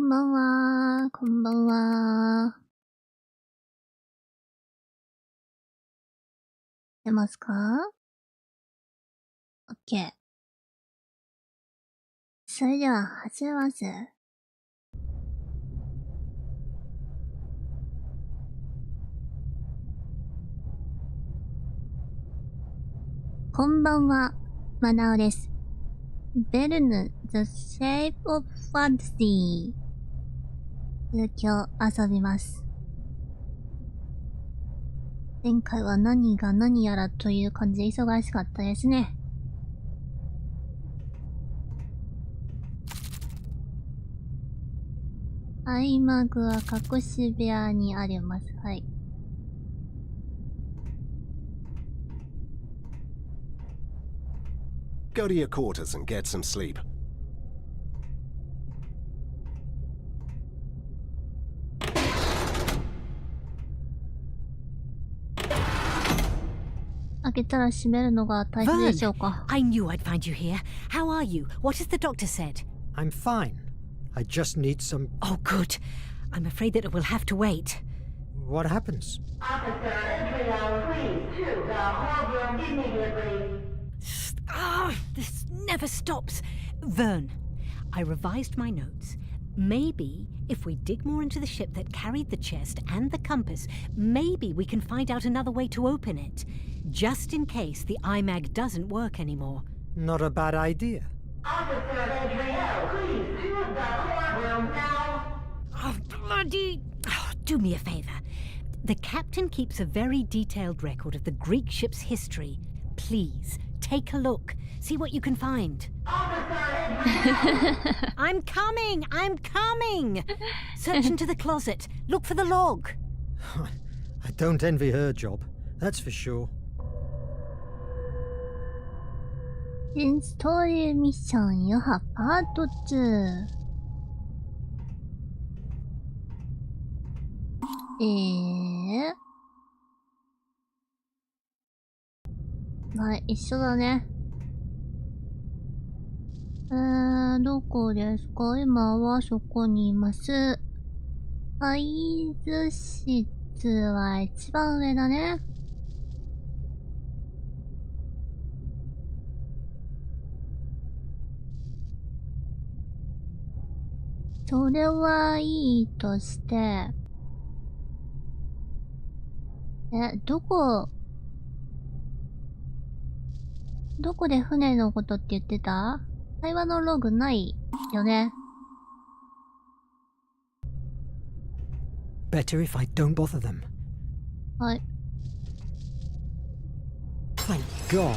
んばんは、こんばんは。出ますか？ OK。それでは始めます。こんばんは、マナオです。ベルヌ The Shape of Fantasy 続きを遊びます。前回は何が何やらという感じで忙しかったですね。アイマグは隠し部屋にあります。はい。Go to your quarters and get some sleep. Verne, I knew I'd find you here. How are you? What has the doctor said? I'm fine. I just need some... Oh, good. I'm afraid that it will have to wait. What happens? Officer, entry please to the whole room immediately. This never stops. Verne, I revised my notes. Maybe if we dig more into the ship that carried the chest and the compass, maybe we can find out another way to open it. Just in case the iMag doesn't work anymore. Not a bad idea. Officer, entry please to the whole room now. Oh, bloody... Oh, do me a favor. The captain keeps a very detailed record of the Greek ship's history. Please, take a look. See what you can find. I'm coming! I'm coming! Search into the closet. Look for the log. I don't envy her job, that's for sure. ストーリーミッション余波パート2。はい、一緒だね。どこですか？今はそこにいます。合図室は一番上だね。それはいいとして、どこで船のことって言ってた？会話のログないよね。Better if I don't bother them. はい。Thank God.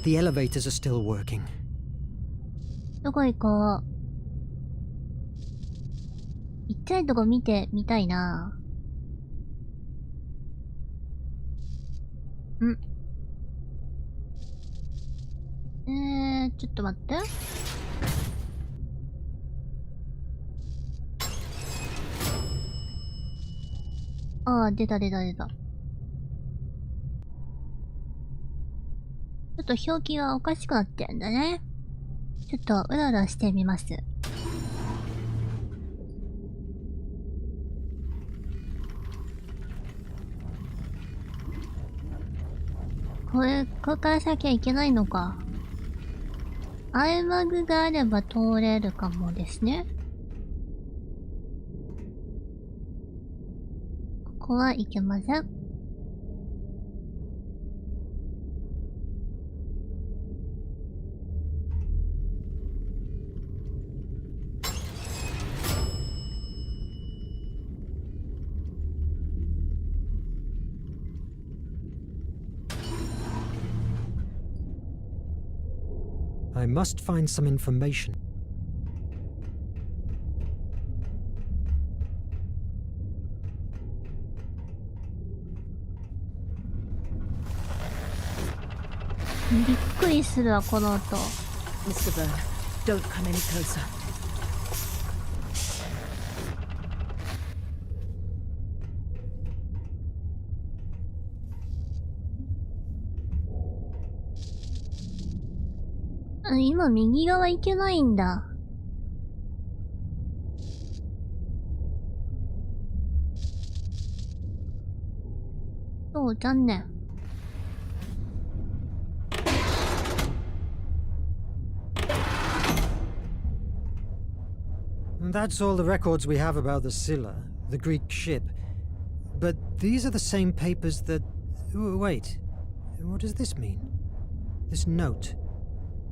The elevators are still working. どこ行こう？行きたいとこ見てみたいな。ちょっと待って。ああ、出た。ちょっと表記がおかしくなってるんだね。ちょっとうらうらしてみます。ここから先はいけないのか。アイマグがあれば通れるかもですね。ここはいけません。I must find some information.びっくりするわ、この音。Mr. Verne, don't come any closer. 今右側行けないんだ。そう、残念。That's all the records we have about the Scylla, the Greek ship. But these are the same papers that... Wait, what does this mean? This note.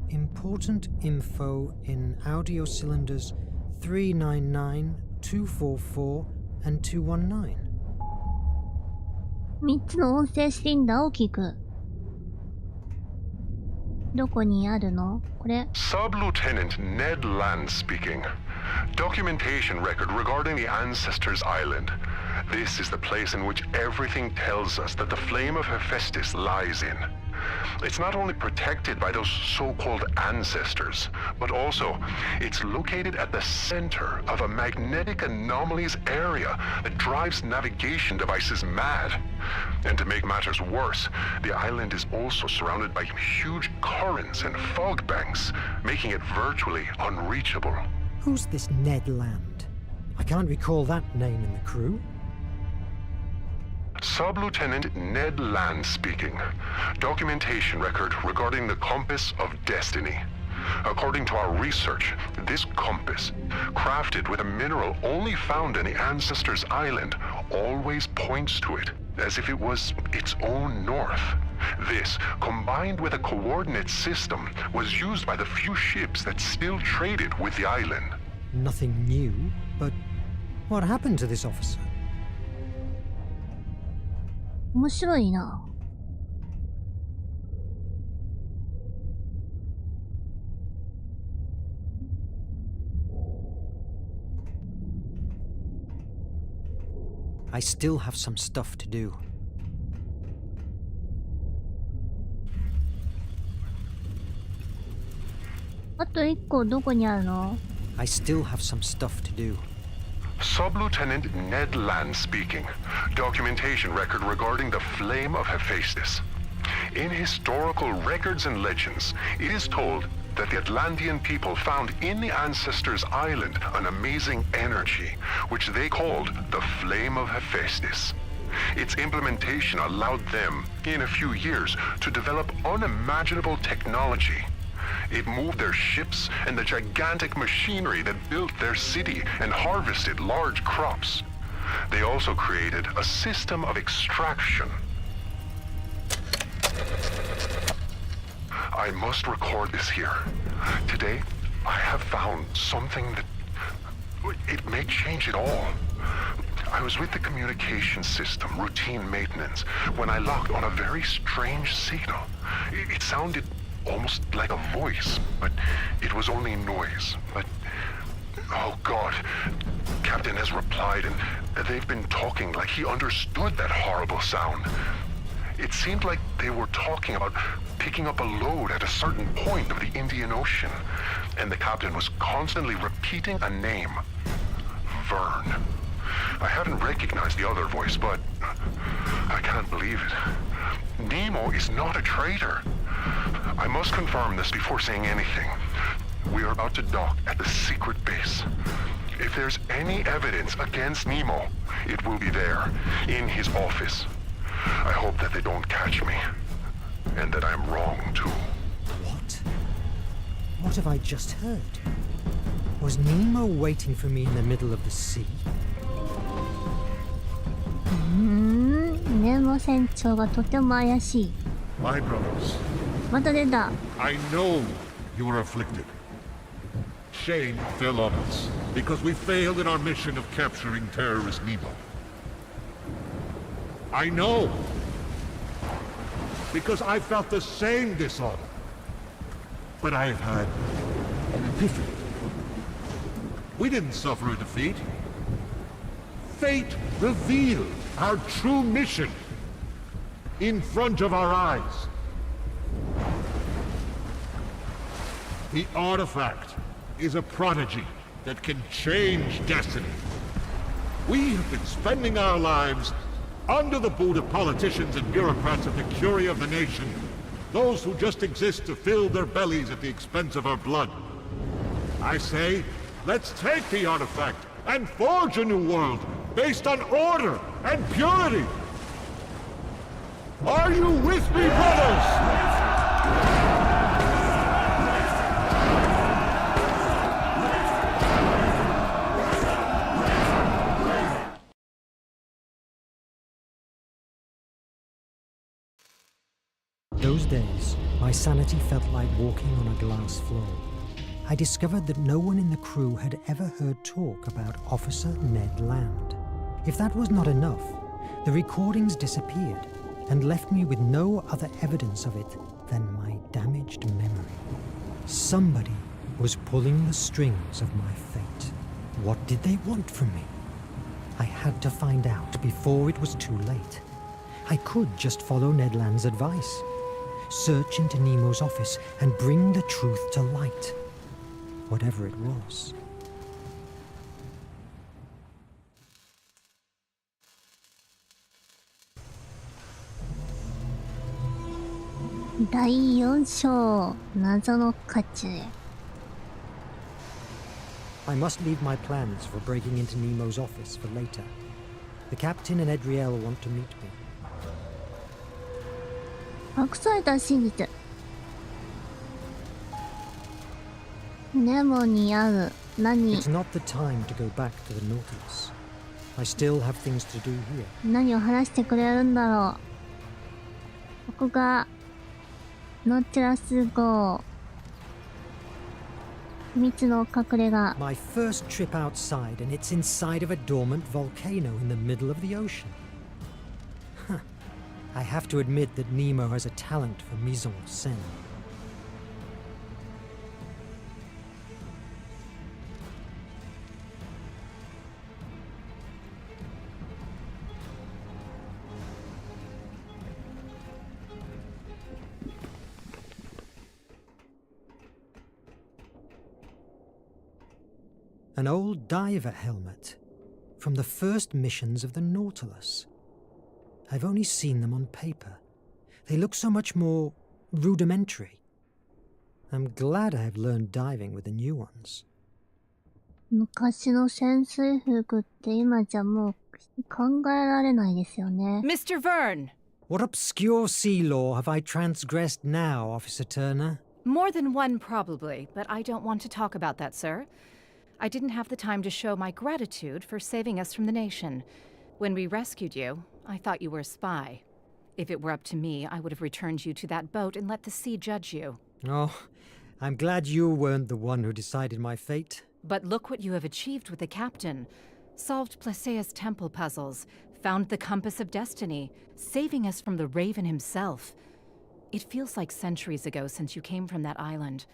Important info in audio cylinders 399, 244, and 219. 3つの音声シリンダーを聞く。どこにあるの？これ。Sub-Lieutenant Ned Land speaking. Documentation record regarding the Ancestors Island. This is the place in which everything tells us that the flame of Hephaestus lies in. It's not only protected by those so-called ancestors, but also it's located at the center of a magnetic anomalies area that drives navigation devices mad. And to make matters worse, the island is also surrounded by huge currents and fog banks, making it virtually unreachable. Who's this Ned Land? I can't recall that name in the crew. Sub-Lieutenant Ned Land speaking. Documentation record regarding the Compass of Destiny. According to our research, this compass, crafted with a mineral only found in the Ancestors Island, always points to it, as if it was its own north. This, combined with a coordinate system, was used by the few ships that still traded with the island. Nothing new, but what happened to this officer? 面白いな。I still have some stuff to do. あと1個どこにあるの？ I still have some stuff to do. Sub-Lieutenant Ned Land speaking. Documentation record regarding the flame of Hephaestus. In historical records and legends, it is told that the Atlantean people found in the Ancestors Island an amazing energy, which they called the flame of Hephaestus. Its implementation allowed them, in a few years, to develop unimaginable technology. It moved their ships and the gigantic machinery that built their city and harvested large crops. They also created a system of extraction. I must record this here. Today, I have found something that... it may change it all. I was with the communication system, routine maintenance, when I locked on a very strange signal. It sounded almost like a voice, but it was only noise. But, oh God, Captain has replied, and they've been talking like he understood that horrible sound. It seemed like they were talking about picking up a load at a certain point of the Indian Ocean, and the captain was constantly repeating a name, Verne. I haven't recognized the other voice, but I can't believe it. Nemo is not a traitor. I must confirm this before saying anything. We are about to dock at the secret base. If there's any evidence against Nemo, it will be there, in his office. I hope that they don't catch me, and that I'm wrong too. What? What have I just heard? Was Nemo waiting for me in the middle of the sea? ネモ船長がとても怪しい。 My brothers, また出た。 I know you were afflicted. Shame fell on us because we failed in our mission of capturing terrorist Nemo. I know because I felt the same dishonor. But I have had an epiphany. We didn't suffer a defeat. Fate revealed our true mission in front of our eyes. The artifact is a prodigy that can change destiny. We have been spending our lives under the boot of politicians and bureaucrats of the curia of the nation, those who just exist to fill their bellies at the expense of our blood. I say, let's take the artifact and forge a new world based on order and purity. Are you with me, brothers? Those days, my sanity felt like walking on a glass floor. I discovered that no one in the crew had ever heard talk about Officer Ned Land. If that was not enough, the recordings disappeared and left me with no other evidence of it than my damaged memory. Somebody was pulling the strings of my fate. What did they want from me? I had to find out before it was too late. I could just follow Ned Land's advice. Search into Nemo's office and bring the truth to light. Whatever it was.第4章、謎の渦中へ。I must leave my plans for breaking into Nemo's office for later. The captain and Edriel want to meet me. 隠された真実。ネモに会う。何 It's not the time to go back to the Nautilus. I still have things to do here. 何を話してくれるんだろう。ここがノーチラス号秘密の隠れ家。 My first trip outside, and it's inside of a dormant volcano in the middle of the ocean. Huh. I have to admit that Nemo has a talent for mise en scène. An old diver helmet from the first missions of the Nautilus. I've only seen them on paper. They look so much more rudimentary. I'm glad I've learned diving with the new ones. 昔の潜水服って今じゃもう考えられないですよね。 Mr. Verne! What obscure sea law have I transgressed now, Officer Turner? More than one, probably, but I don't want to talk about that, sir. I didn't have the time to show my gratitude for saving us from the nation. When we rescued you, I thought you were a spy. If it were up to me, I would have returned you to that boat and let the sea judge you. Oh, I'm glad you weren't the one who decided my fate. But look what you have achieved with the captain. Solved Placea's temple puzzles, found the compass of destiny, saving us from the Raven himself. It feels like centuries ago since you came from that island.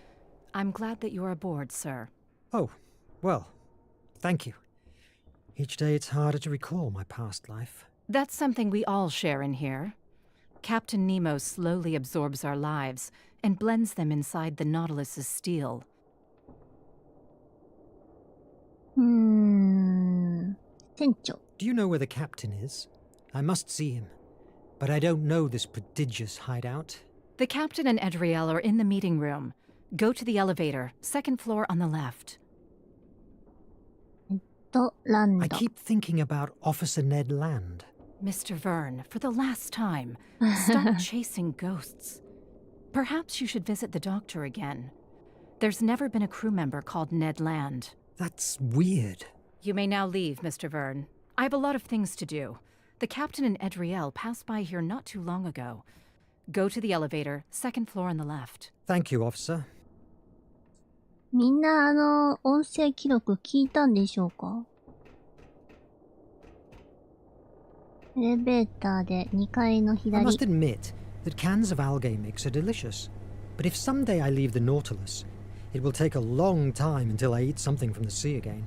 I'm glad that you're aboard, sir. Oh, well, thank you. Each day it's harder to recall my past life. That's something we all share in here. Captain Nemo slowly absorbs our lives and blends them inside the Nautilus's steel. 船長。 Do you know where the captain is? I must see him. But I don't know this prodigious hideout. The captain and Edriel are in the meeting room. Go to the elevator, second floor on the left. ランド。 I keep thinking about Officer Ned Land. Mr. Verne, for the last time, stop chasing ghosts. Perhaps you should visit the doctor again. There's never been a crew member called Ned Land. That's weird. You may now leave, Mr. Verne. I have a lot of things to do. The captain and Edriel passed by here not too long ago. Go to the elevator, second floor on the left. Thank you, officer. みんな音声記録聞いたんでしょうか？エレベーターで2階の I 左。 must admit that cans of algae mix are delicious. But if someday I leave the Nautilus, it will take a long time until I eat something from the sea again.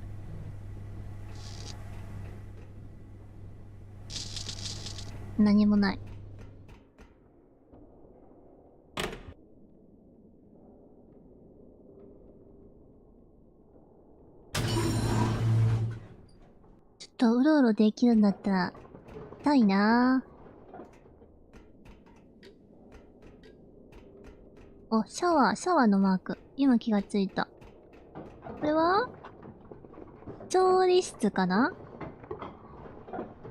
何もない。ちょっとうろうろできるんだったら痛いなぁ。お、シャワーのマーク。今気がついた。これは調理室かな？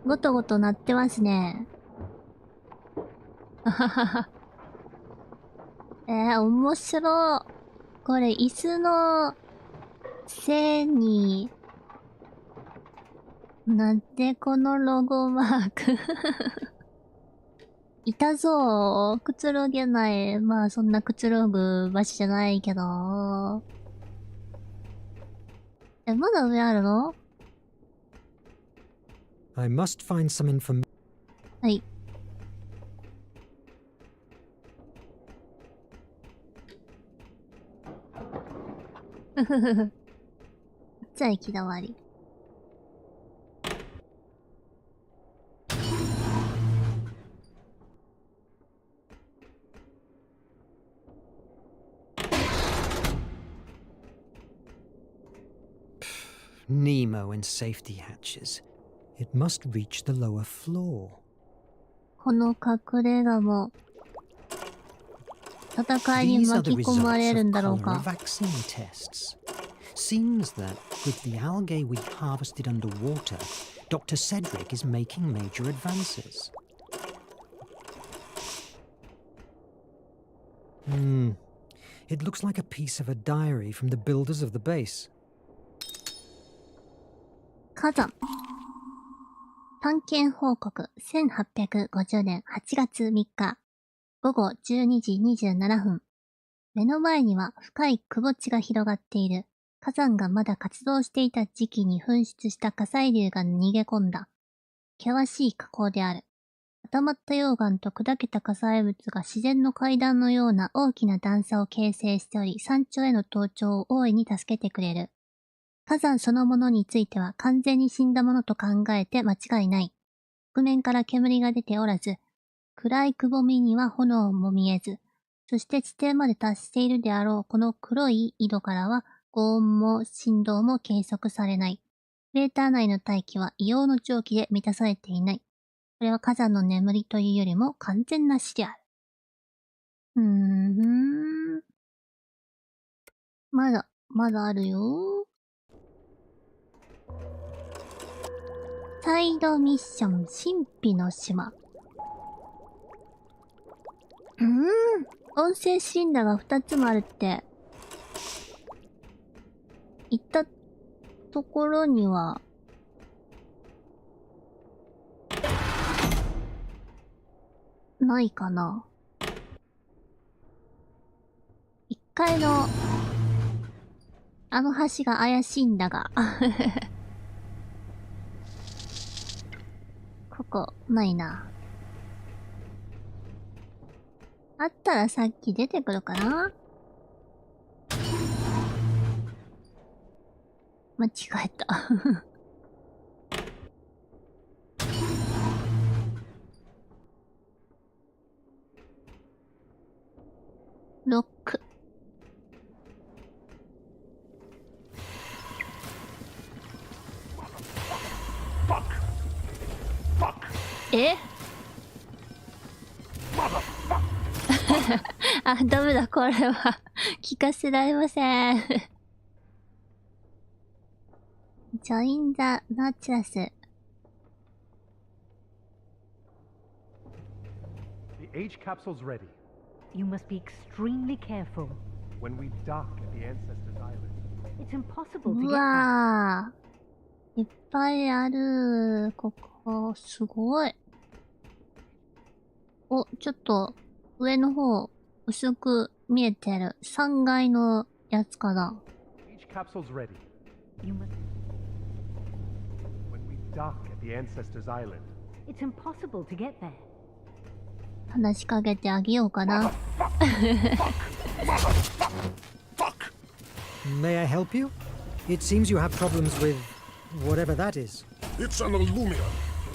ごとごと鳴ってますね。面白い。これ、椅子の背に、なんでこのロゴマークいたぞー。くつろげない。まあ、そんなくつろぐ場所じゃないけど。まだ上あるの？ I must find some information. はい。じゃあ行き止まり。Nemo and safety hatches. It must reach the lower floor. この隠れ家も戦いに These are 巻 the き込ま results れる of んだろう cholera か。 vaccine tests. Seems that with the algae we harvested underwater, Dr. Cedric is making major advances. It looks like a piece of a diary from the builders of the base. 火山探検報告1850年8月3日午後12時27分。目の前には深い窪地が広がっている。火山がまだ活動していた時期に噴出した火砕流が逃げ込んだ。険しい火口である。固まった溶岩と砕けた火砕物が自然の階段のような大きな段差を形成しており、山頂への登頂を大いに助けてくれる。火山そのものについては完全に死んだものと考えて間違いない。側面から煙が出ておらず、暗いくぼみには炎も見えず、そして地底まで達しているであろうこの黒い井戸からは轟音も振動も計測されない。クレーター内の大気は硫黄の蒸気で満たされていない。これは火山の眠りというよりも完全な死である。まだあるよ。サイドミッション神秘の島。音声診断が2つもあるって。行ったところには、ないかな。1階の、あの橋が怪しいんだが。ここ、ないな。あったらさっき出てくるかな？間違えた。ロック。え？あ、ダメだ、これは聞かせられません。Join theノーチラス。The H capsule's ready. You must be extremely careful. When we dock at the Ancestors Island. It's impossible to う get there. わー。いっぱいある。ここ、すごい。お、ちょっと、上の方、薄く見えてる。3階のやつかな。H capsule's ready. You must... When we dock at the Ancestors Island. It's impossible to get there. 話しかけてあげようかな。May I help you? It seems you have problems with whatever that is. It's an Illumia.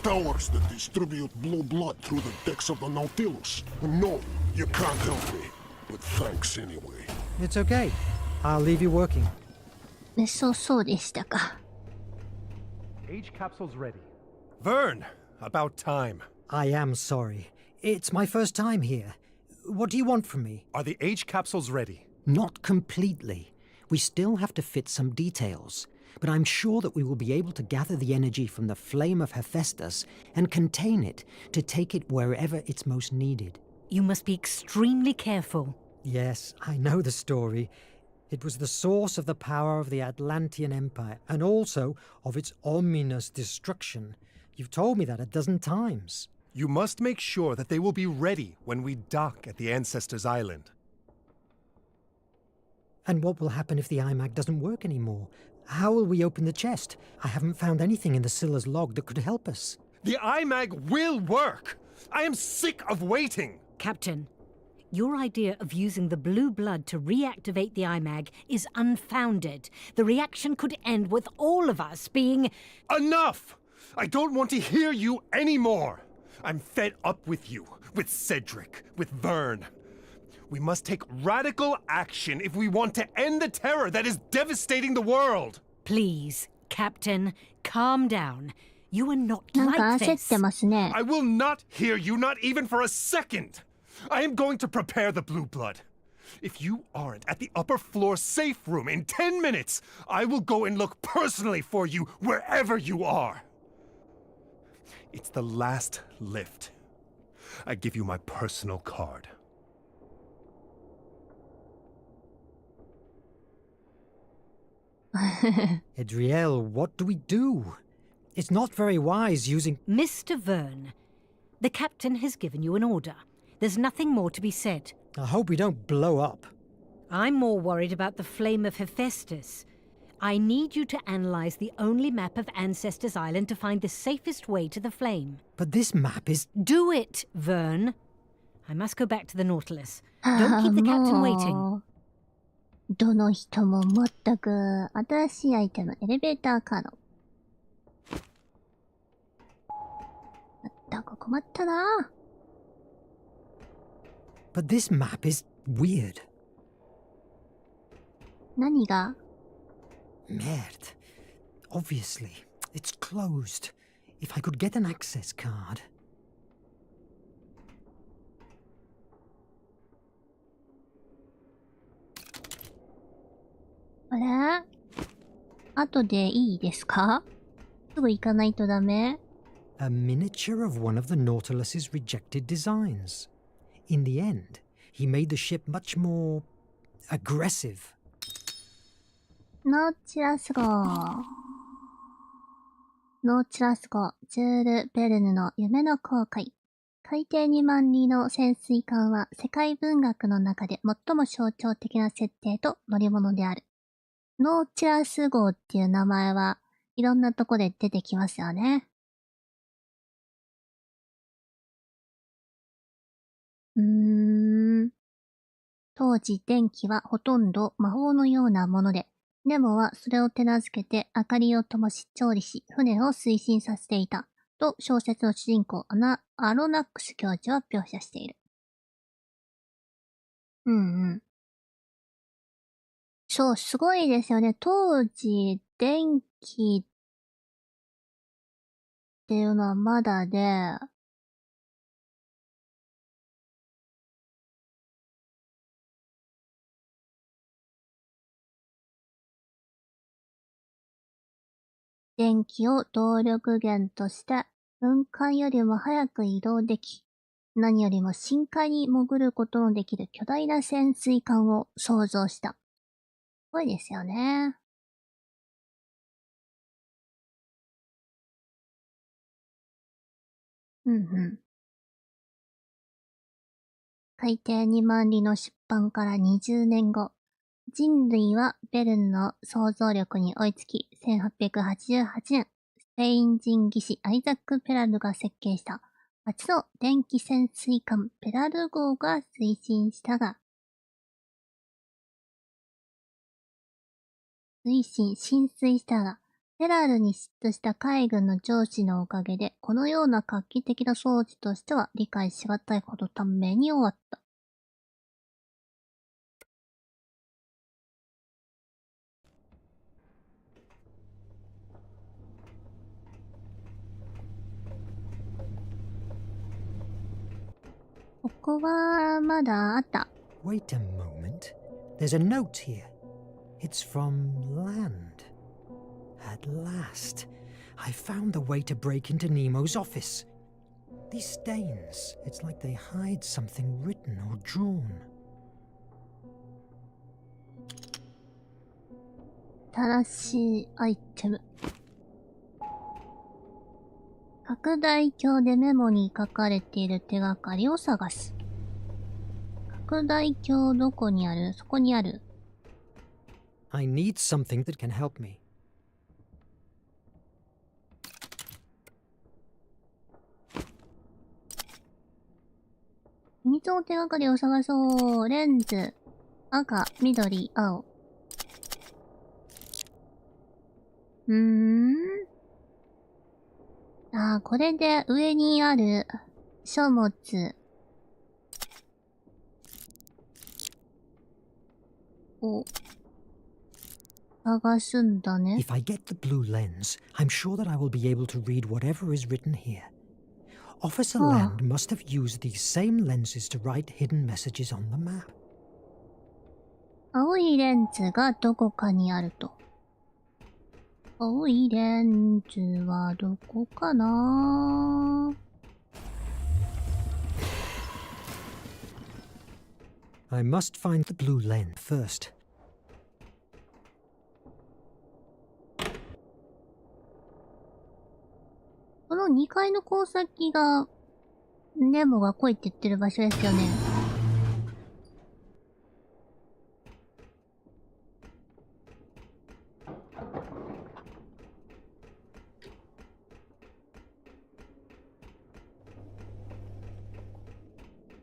Towers that distribute blue blood through the decks of the Nautilus. No, you can't help me. But thanks anyway. It's okay. I'll leave you working. そうでしたか。H capsule's ready. Verne, about time. I am sorry. It's my first time here. What do you want from me? Are the H capsules ready? Not completely. We still have to fit some details. But I'm sure that we will be able to gather the energy from the flame of Hephaestus and contain it to take it wherever it's most needed. You must be extremely careful. Yes, I know the story. It was the source of the power of the Atlantean Empire, and also of its ominous destruction. You've told me that a dozen times. You must make sure that they will be ready when we dock at the Ancestors' Island. And what will happen if the iMac doesn't work anymore? How will we open the chest? I haven't found anything in the Scylla's log that could help us. The iMac will work! I am sick of waiting! Captain, your idea of using the blue blood to reactivate the iMag is unfounded. The reaction could end with all of us being... Enough! I don't want to hear you anymore! I'm fed up with you, with Cedric, with Verne. We must take radical action if we want to end the terror that is devastating the world! Please, Captain, calm down. You are not なんか like 焦っ this. てますね。 I will not hear you, not even for a second! I am going to prepare the blue blood. If you aren't at the upper floor safe room in 10 minutes, I will go and look personally for you wherever you are. It's the last lift. I give you my personal card. Adriel, what do we do? It's not very wise using... Mr. Verne, the captain has given you an order. There's nothing more to be said. I hope we don't blow up. I'm more worried about the flame of Hephaestus. I need you to analyze the only map of Ancestors' Island to find the safest way to the flame. But this map is... Do it, Verne. I must go back to the Nautilus. Don't keep the captain waiting. もうどの人も全く新しいアイテム、エレベーターカード。まったく困ったな。But this map is weird. 何が Merde. Obviously, it's closed. If I could get an access card... あれ後でいいですかすぐ行かないとダメ A miniature of one of the Nautilus's rejected designs. In the end, he made the ship much more... aggressive. ノーチラス号。ノーチラス号、ジュール・ベルヌの夢の航海。海底2万里の潜水艦は世界文学の中で最も象徴的な設定と乗り物である。ノーチラス号っていう名前はいろんなとこで出てきますよね。当時電気はほとんど魔法のようなもので、ネモはそれを手なずけて明かりを灯し調理し、船を推進させていた、と小説の主人公アロナックス教授は描写している。そう、すごいですよね。当時、電気っていうのはまだで、電気を動力源として雲海よりも早く移動でき、何よりも深海に潜ることのできる巨大な潜水艦を創造した。すごいですよね。海底2万里の出版から20年後、人類はベルヌの想像力に追いつき、1888年、スペイン人技師アイザック・ペラルが設計した初の電気潜水艦ペラル号が浸水したが、ペラルに嫉妬した海軍の上司のおかげで、このような画期的な装置としては理解しがたいほど短命に終わった。ここはまだあった。Wait a moment. There's a note here. It's from land. At last, I found the way to break into Nemo's office. These stains, it's like they hide something written or drawn. 新しいアイテム。拡大鏡でメモに書かれている手がかりを探す。拡大鏡どこにある？そこにある。I need something that can help me. 秘密の手がかりを探そう。レンズ。赤、緑、青。ああ、これで上にある書物。を探すんだね。If I get the blue lens, I'm sure that I will be able to read whatever is written here. Officer Land must have used these same lenses to write hidden messages on the map. 青いレンズがどこかにあると。青いレンズはどこかな？ I must find the blue lens first. この2階の交差機がネモが来いって言ってる場所ですよね。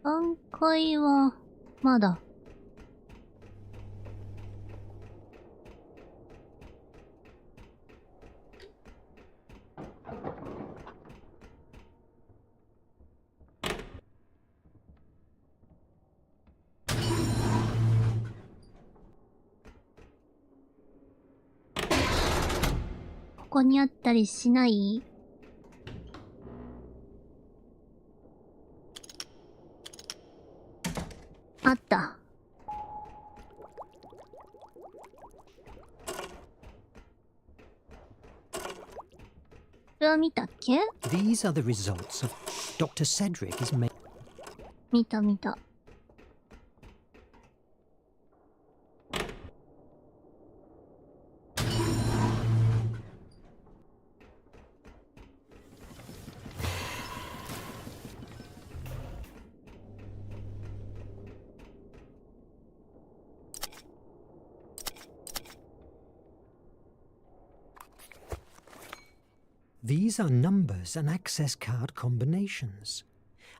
3階はまだ。ここにあったりしない？あった。これは見たっけ？ These are the results of Dr. Cedric is made. 見た見た。These are numbers and access card combinations.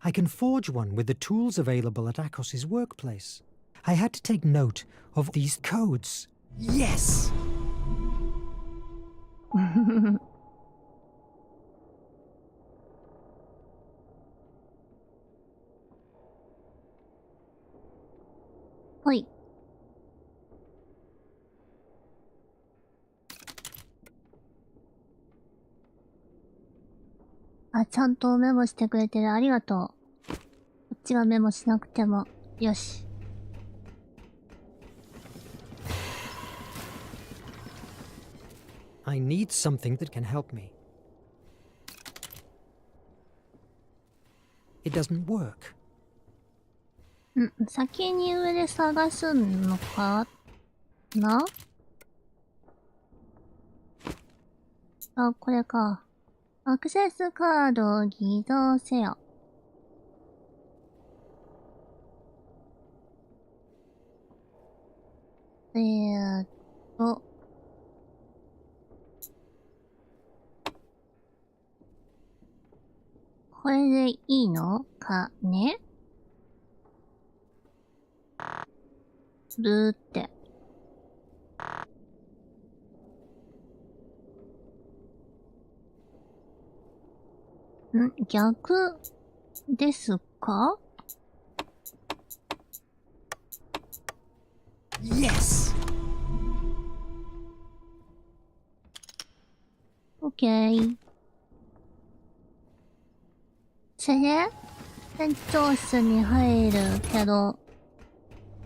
I can forge one with the tools available at Akos's workplace. I had to take note of these codes. Yes! はい。あ、ちゃんとメモしてくれてる。ありがとう。こっちがメモしなくても。よし。I need something that can help me. It doesn't work. 先に上で探すのかな？あ、これか。アクセスカードを偽造せよ。これでいいのかね？ブーって。逆ですか？ Yes! OK。それで、店長室に入るけど、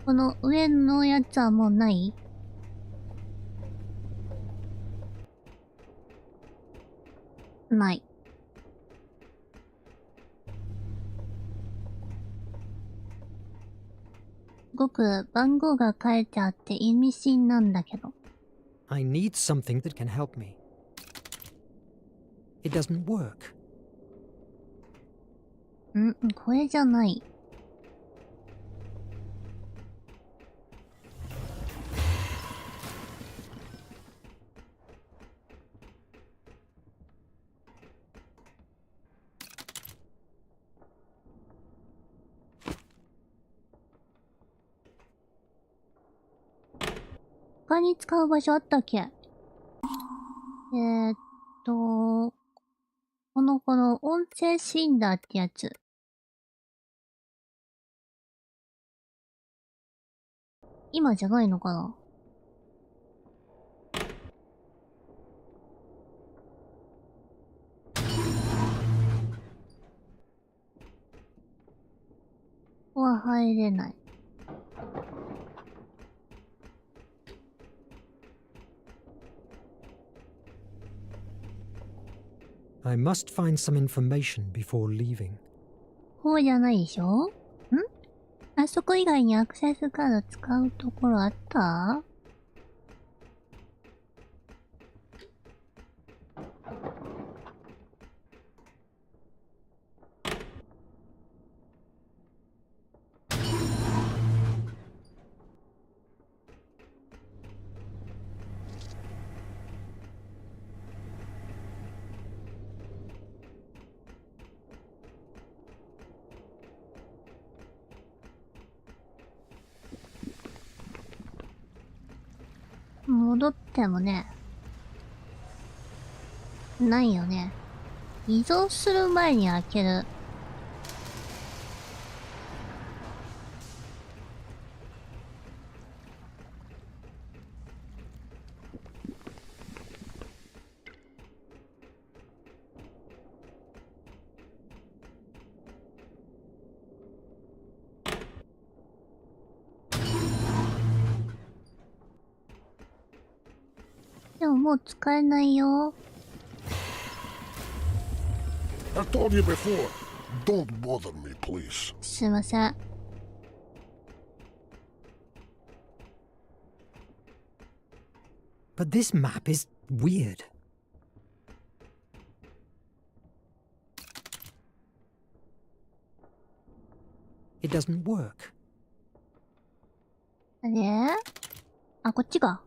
この上のやつはもうない？ない。く番号が書いてあって意味深なんだけど。I need something that can help me. It doesn't work. これじゃない。他に使う場所あったっけ？この音声シンダーってやつ。今じゃないのかな？ここは入れない。I must find some information before leaving. こうじゃないでしょ？あそこ以外にアクセスカード使うところあった？戻ってもね、ないよね。移動する前に開ける。でももう使えないよ。I've told you before. Don't bother me, please. すいません。But this map is weird. It doesn't work. あれ？あ、こっちか。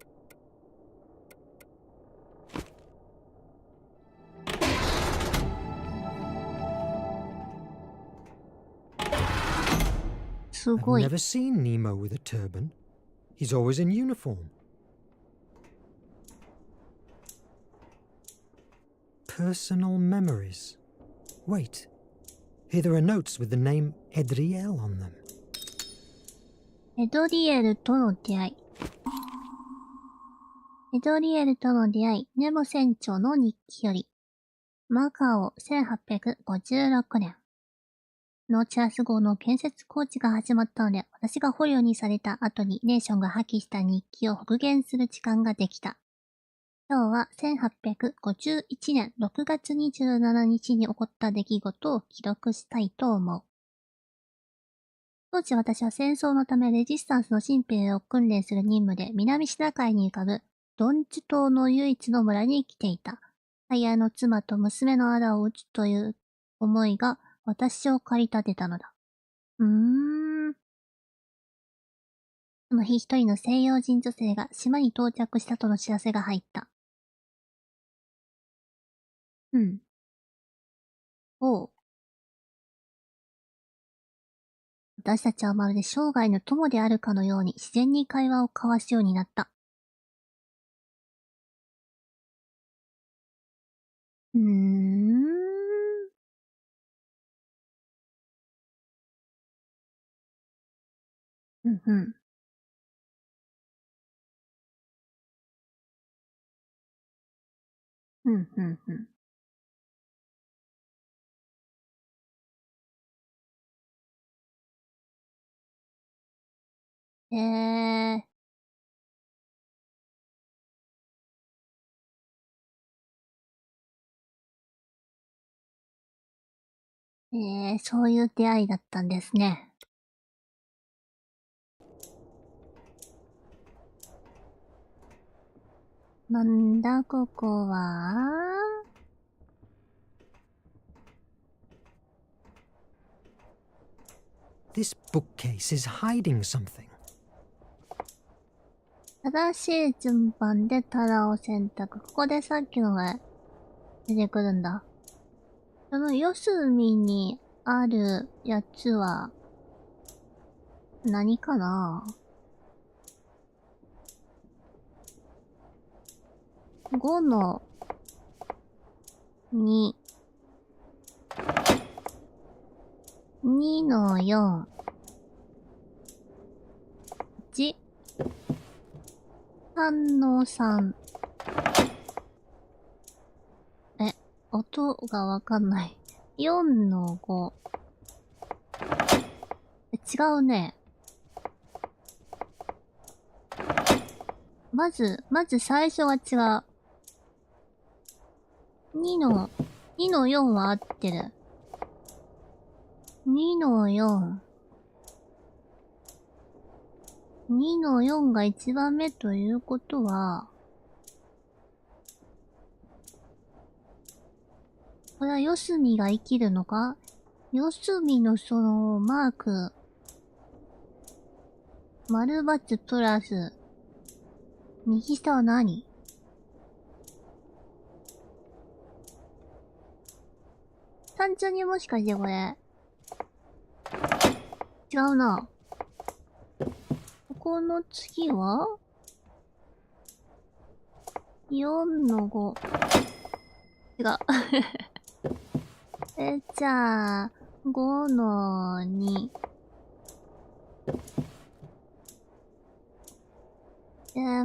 す I've ごい。 never seen Nemo with a turban. He's always in uniform. Personal memories. Wait. Here there are notes with the name Edriel on them. エドリエルとの出会い。エドリエルとの出会い、ネモ船長の日記より。マカオ1856年。ノーチラス号の建設工事が始まったので、私が捕虜にされた後にネーションが破棄した日記を復元する時間ができた。今日は1851年6月27日に起こった出来事を記録したいと思う。当時私は戦争のためレジスタンスの新兵を訓練する任務で南シナ海に浮かぶドンジュ島の唯一の村に来ていた。最愛の妻と娘の仇を討つという思いが私を駆り立てたのだ。その日一人の西洋人女性が島に到着したとの知らせが入った。おう。私たちはまるで生涯の友であるかのように自然に会話を交わすようになった。そういう出会いだったんですね。なんだここは？ This bookcase is hiding something. 正しい順番で棚を選択。ここでさっきのが出てくるんだ。その四隅にあるやつは何かな？5の2、2の4、1、3の3。音がわかんない。4の5。違うね。まず最初は違う。2の4は合ってる。2の4。2の4が1番目ということは、これは四隅が生きるのか？四隅のそのマーク、丸×プラス、右下は何？単純にもしかしてこれ、違うな。ここの次は ?4 の5。違う。じゃあ、5の2。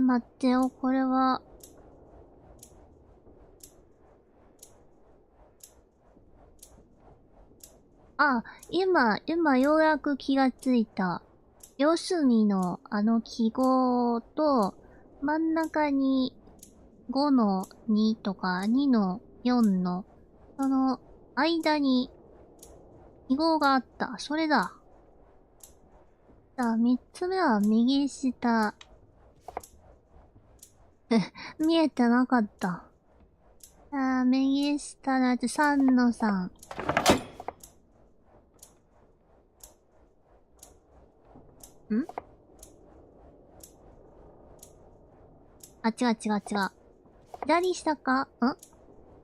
待ってよ、これは。今ようやく気がついた。四隅の記号と、真ん中に5の2とか2の4の、その間に記号があった。それだ。じゃあ3つ目は右下。見えてなかった。右下のやつ3の3。違う。左下か？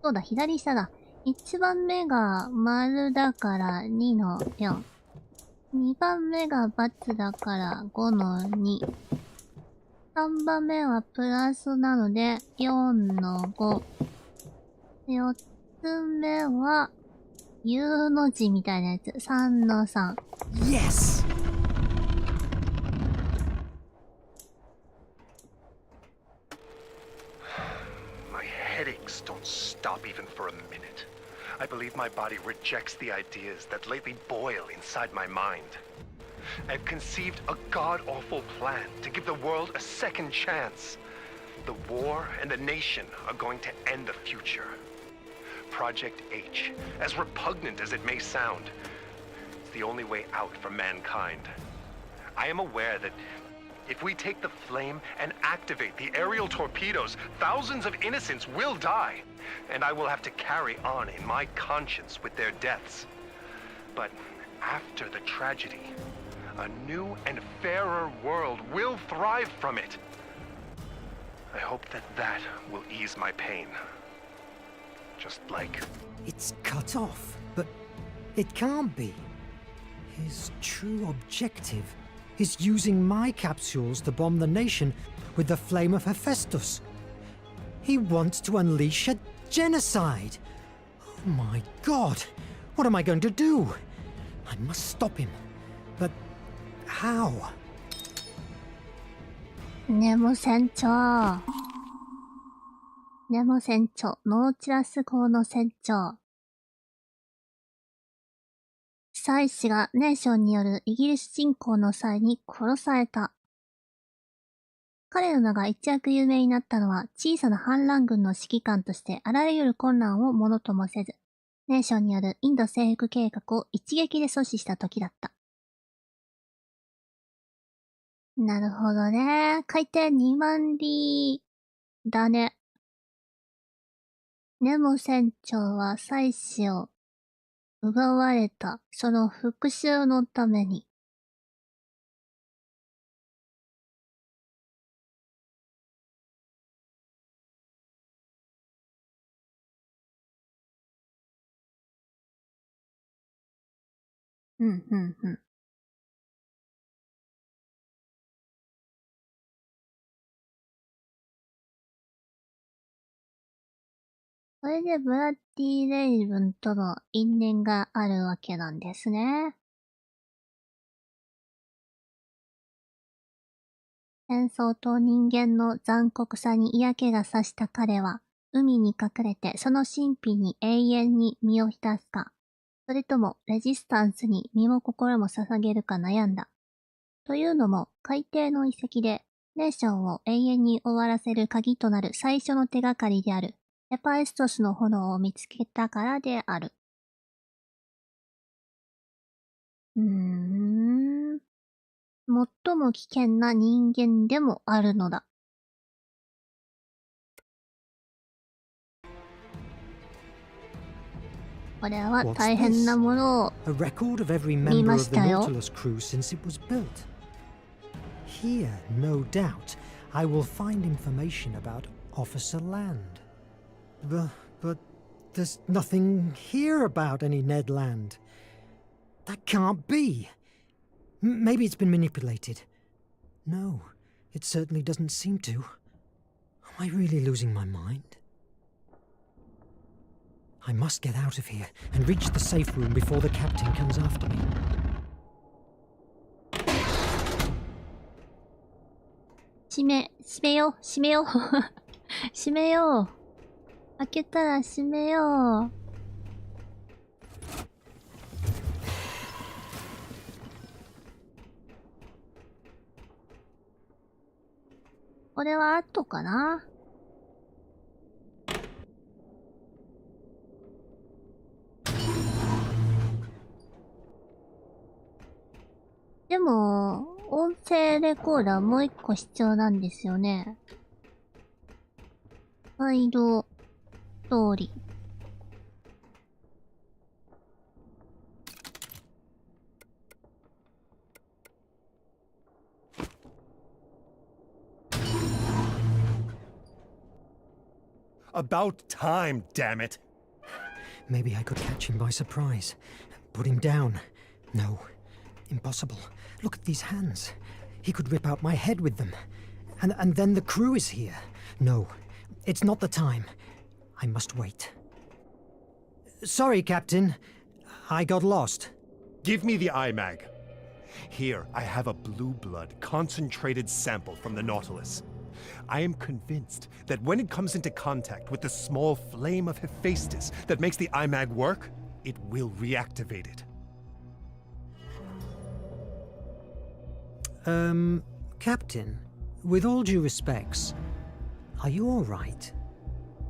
そうだ、左下だ。1番目が丸だから2の4。2番目が×だから5の2。3番目はプラスなので4の5。4つ目は U の字みたいなやつ。3の3。Yes! Headaches don't stop even for a minute. I believe my body rejects the ideas that lately boil inside my mind. I've conceived a god-awful plan to give the world a second chance. The war and the nation are going to end the future. Project H, as repugnant as it may sound, is the only way out for mankind. I am aware that if we take the flame and activate the aerial torpedoes, thousands of innocents will die, and I will have to carry on in my conscience with their deaths. But after the tragedy, a new and fairer world will thrive from it. I hope that will ease my pain. Just like... It's cut off, but it can't be. His true objective is using my capsules to bomb the nation with the flame of Hephaestus. He wants to unleash a genocide. Oh my god, what am I going to do? I must stop him. But how? ネモ船長。ノーチラス号の船長。妻子がネーションによるイギリス侵攻の際に殺された。彼の名が一躍有名になったのは小さな反乱軍の指揮官としてあらゆる混乱をものともせず、ネーションによるインド征服計画を一撃で阻止した時だった。なるほどね。海底2万里だね。ネモ船長は妻子を奪われたその復讐のために。それでブラッディ・レイブンとの因縁があるわけなんですね。戦争と人間の残酷さに嫌気がさした彼は、海に隠れてその神秘に永遠に身を浸すか、それともレジスタンスに身も心も捧げるか悩んだ。というのも、海底の遺跡で、ネーションを永遠に終わらせる鍵となる最初の手がかりである、ヘパエストスの炎を見つけたからである。最も危険な人間でもあるのだ。これは大変なものを見ましたよ。Here, no doubt, I will find information about Officer Land. But there's nothing here about any Ned Land. That can't be. Maybe it's been manipulated. No, it certainly doesn't seem to. Am I really losing my mind? I must get out of here and reach the safe room before the captain comes after me. 閉めよう。閉めよう。開けたら閉めよう。これは後かな。でも、音声レコーダーもう一個必要なんですよね。ファイル通り。About time, damn it! Maybe I could catch him by surprise. Put him down. No. Impossible. Look at these hands. He could rip out my head with them. And then the crew is here. No. It's not the time. I must wait. Sorry, Captain. I got lost. Give me the iMag. Here, I have a blue blood concentrated sample from the Nautilus. I am convinced that when it comes into contact with the small flame of Hephaestus that makes the iMag work, it will reactivate it. Captain, with all due respects, are you all right?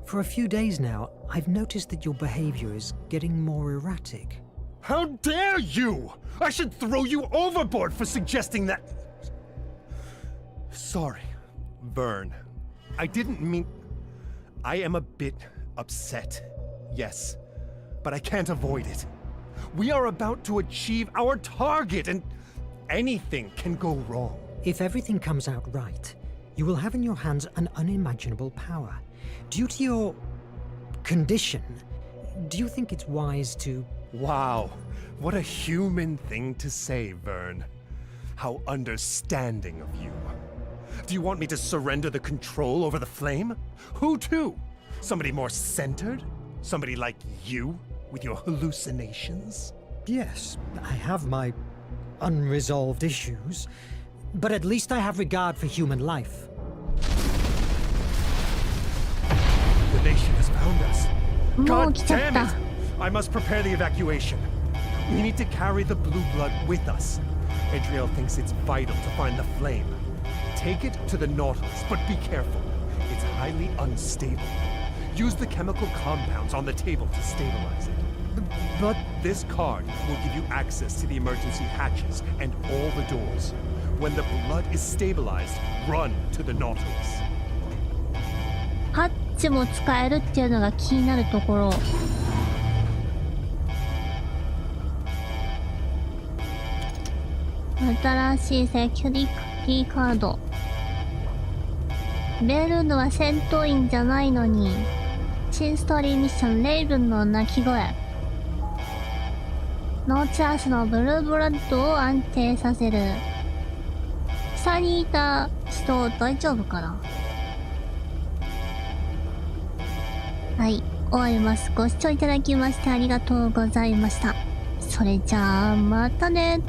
For a few days now, I've noticed that your behavior is getting more erratic. How dare you! I should throw you overboard for suggesting that. Sorry, Verne. I didn't mean. I am a bit upset, yes, but I can't avoid it. We are about to achieve our target, and anything can go wrong. If everything comes out right, you will have in your hands an unimaginable power. Due to your condition, do you think it's wise to... Wow, what a human thing to say, Verne. How understanding of you. Do you want me to surrender the control over the flame? Who to? Somebody more centered? Somebody like you, with your hallucinations? Yes, I have my unresolved issues, but at least I have regard for human life. The nation has found us. God No, damn it! Chata. I must prepare the evacuation. We need to carry the blue blood with us. Adriel thinks it's vital to find the flame. Take it to the Nautilus, but be careful. It's highly unstable. Use the chemical compounds on the table to stabilize it. But This card will give you access to the emergency hatches and all the doors. When the blood is stabilized, run to the Nautilus. ちも使えるっていうのが気になるところ。新しいセキュリティカード。ベルヌは戦闘員じゃないのに。新ストーリーミッション、レイブンの鳴き声。ノーチラスのブルーブラッドを安定させる。下にいた人大丈夫かな。はい、終わります。ご視聴いただきましてありがとうございました。それじゃあ、またね。